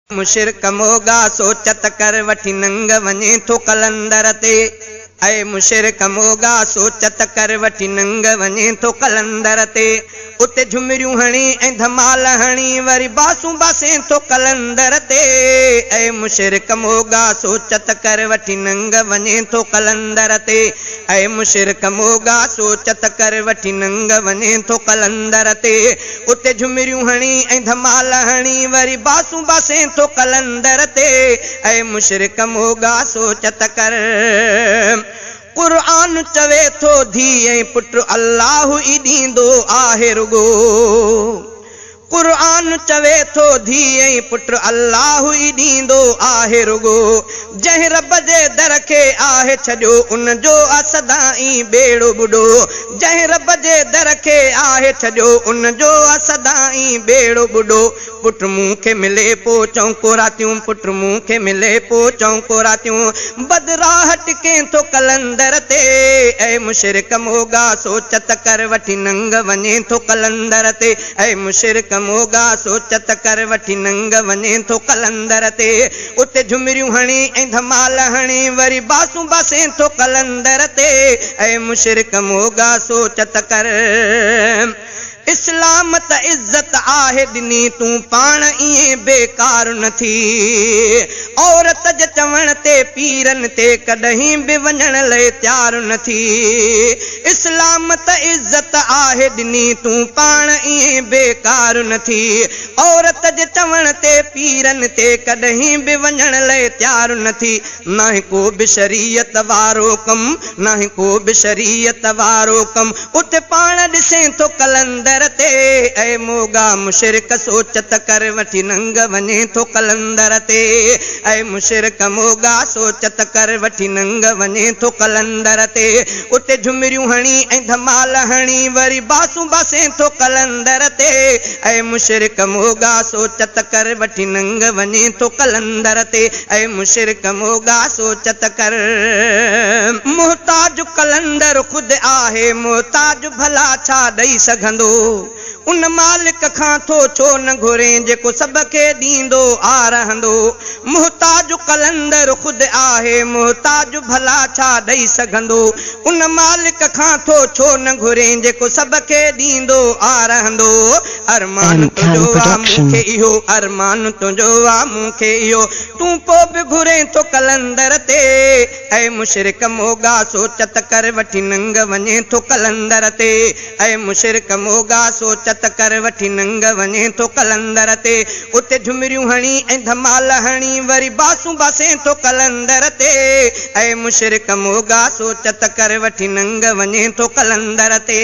मुशिरक मोगा सोचत कर वठी नंग वञे थो कलंदर ते। ऐ मुशिरक मोगा सोचत कर वठी नंग वञे थो कलंदर ते। उते झुमरियूं हणी ऐं धमाल हणी वरी बासूं बासे थो कलंदर ते। ऐ मुशिरक मोगा सोचत कर वठी नंग वञे थो कलंदर ते। ऐ मुशिरक मोगा सोचत कर वठी नंग वञे थो कलंदर ते। उते झुमरियूं हणी ऐं धमाल हणी वरी बासूं बासे थो कलंदर ते। ऐ मुशिरक मोगा सोचत कर। कुरान चवे थो धीअ पुट अल्लाह ई ॾींदो आहे रुगो। कुरान चवे थो धीअ पुट अल्लाह ई ॾींदो आहे रुगो। जंहिं रब जे दर खे आहे छॾियो उन जो सदाई बेड़ो बुॾो। जंहिं रब जे दर खे आहे छॾियो उन जो सदाई बेड़ो बुॾो। पुट मूंखे मिले पोइ चौंको रातियूं, पुट मूंखे मिले पोइ चौंको रातियूं। बदराह टिके थो कलंदर ते। ऐ मुशिरक मोगा सोचत कर वठी नंग वञे थो कलंदर ते। ऐ मुशिरक मोगा सोचत कर वठी नंग वञे थो कलंदर ते। उते झुमरियूं हणी ऐं धमाल हणी वरी बासूं बासे थो कलंदर ते। ऐ मुशिरक मोगा सोचत कर। इस्लाम त इज्जत आहे ॾिनी तूं पाण ईअं बेकार न थी। औरत जे चवण ते पीरनि ते कॾहिं बि वञण लाइ तयार न थी। इस्लाम त इज्जत आहे ॾिनी तूं पाण ईअं बेकार न थी। औरत जे चवण ते पीरनि ते कॾहिं बि वञण लाइ तयार न थी। नाहे को बि शरीयत वारो कम, नाहे को बि शरीयत वारो कम। उते पाण ॾिसे थो कलंदर ते। ऐ मोगा मुशिरक सोचत कर वठी नंग वञे थो कलंदर ते। ऐ मुशिरक मोगा सोचत कर वठी नंग वञे थो कलंदर ते। उते झुमरियूं हणी ऐं धमाल हणी वरी बासूं बासे थो कलंदर ते। ऐ मुशिरक मोगा सोचत कर वठी नंग वञे थो कलंदर ते। ऐ मुशिरक मोगा सोचत कर। मुहताज कलंदर खुद आहे, मुहताज भला छा ॾेई सघंदो। उन मालिक खां थो छो न घुरे जेको सभ खे ॾींदो आ रहंदो। मुहताज कलंदर खुद आहे, मुहताज भला छा ॾेई सघंदो। उन मालिक खां थो छो न घुरे जेको सभ खे ॾींदो आ रहंदो। अरमान तुंहिंजो आ मूंखे इहो, अरमान तुंहिंजो आ मूंखे इहो। तूं पोइ बि घुरे थो कलंदर ते। ऐ मुशिरक मोगा सोचत कर वठी नंग वञे थो कलंदर ते। ऐ मुशिरक मोगा सोचत कर वठी नंग वञे थो कलंदर ते। उते झुमरियूं हणी ऐं धमाल हणी वरी बासूं बासे थो कलंदर ते। ऐ मुशिरक मोगा सोचत कर वठी नंग वञे थो कलंदर ते।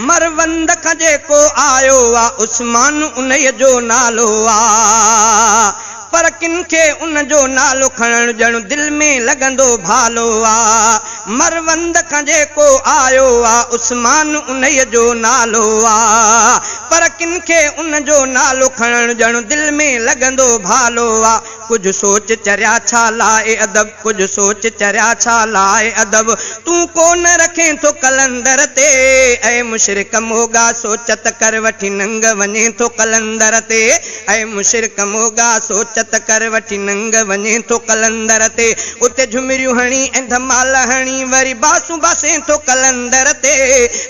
मरवंद खां जेको आयो आ उस्मान उन जो नालो आ। पर किन खे उन जो नालो खणण ॼण दिल में लॻंदो भालो आ। मरवंद खां जेको आयो आ उस्मान उन जो नालो आ। पर किन खे उन जो नालो खणण ॼण दिल में लॻंदो भालो आ। कुझु सोच चरिया छा लाए अदब, कुझु सोच चरिया छा लाए अदब। तूं कोन रखे थो कलंदर ते। ऐ मुशिरक मोगा सोचत कर वठी नंग वञे थो कलंदर ते। ऐ मुशिरक मोगा सोचत कर वठी नंग वञे थो कलंदर ते। उते झुमरियूं हणी ऐं धमाल हणी वरी बासूं बासे थो कलंदर ते।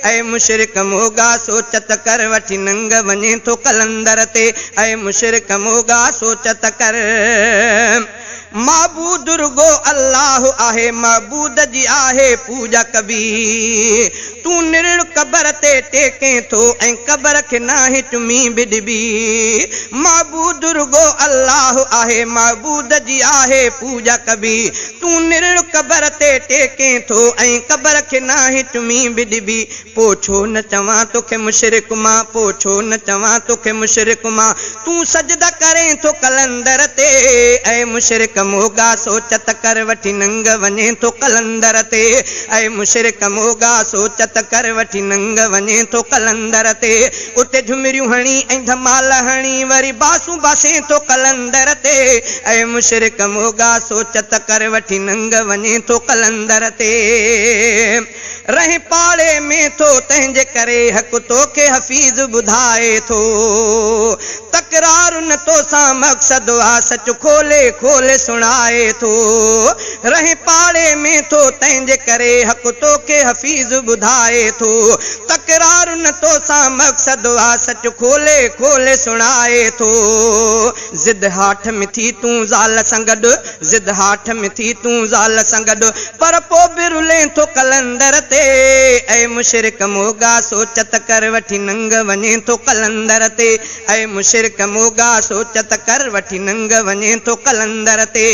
ऐ मुशिरक मोगा सोचत कर वठी नंग वञे थो कलंदर ते। ऐ मुशिरक मोगा सोचत कर। माबूद रुगो अल्लाह आहे, माबूद जी आहे पूजा कबी। तूं निरण कबर ते टेके थो ऐं कबर खे नाहे चुमी बि ॾिबी। माबूद रुगो अल्लाह आहे, माबूद जी आहे पूजा कबी। तूं निरण कबर ते टेके थो ऐं कबर खे नाहे चुमी बि ॾिबी। पोइ छो न चवां तोखे मुशिरक मां, पोइ छो न चवां तोखे मुशिरक मां। तूं सजदा करे थो कलंदर ते। ऐ मुशिरक मोगा सोचत कर वठी नंग वञे थो कलंदर ते। ऐ मुशिरक मोगा सोचत कर वठी नंग वञे थो कलंदर ते। उते झुमरियूं हणी ऐं धमाल हणी वरी बासूं बासे थो कलंदर ते। ऐ मुशिरक मोगा सोचत कर वठी नंग वञे थो कलंदर ते। रहे पाड़े में थो तंहिंजे करे हक़ तोखे हफ़ीज़ ॿुधाए थो तकरार न तोसां मक़सद आ सच खोले खोले सुणाए थो रहे पाड़े में थो तंहिंजे करे हक़ तोखे हफ़ीज़ ॿुधाए थो तकरार न तोसां मक़सद आ सच खोले खोले सुणाए थो ज़िद हाठ में थी तूं ज़ाल सां गॾु ज़िद हाठ में थी तूं ज़ाल सां गॾु पर पोइ बि रुले थो कलंदर ते ऐं मुशरिक मोगा सोचत कर वठी नंग वञे थो कलंदर ते ऐं मुशरिक मोगा सोचत कर वठी नंग वञे थो कलंदर ते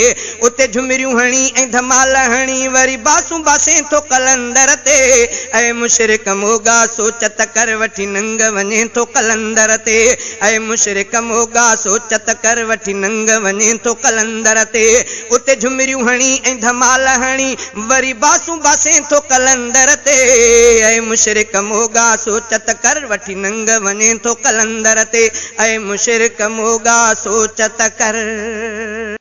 उते झुमरियूं हणी ऐं धमाल हणी वरी बासूं बासे थो कलंदर ते ऐं मुशरिक मोगा सोचत कर वठी नंग वञे थो कलंदर ते ऐं मुशरिक मोगा सोचत कर वठी नंग वञे थो कलंदर ते उते झुमरियूं हणी ऐं धमाल हणी वरी बासूं बासे थो कलंदर ते ऐं मुशरिक मोगा सोचत कर वठी नंग वञे थो कलंदर ते ऐं मुशरिक मोगा सोचत कर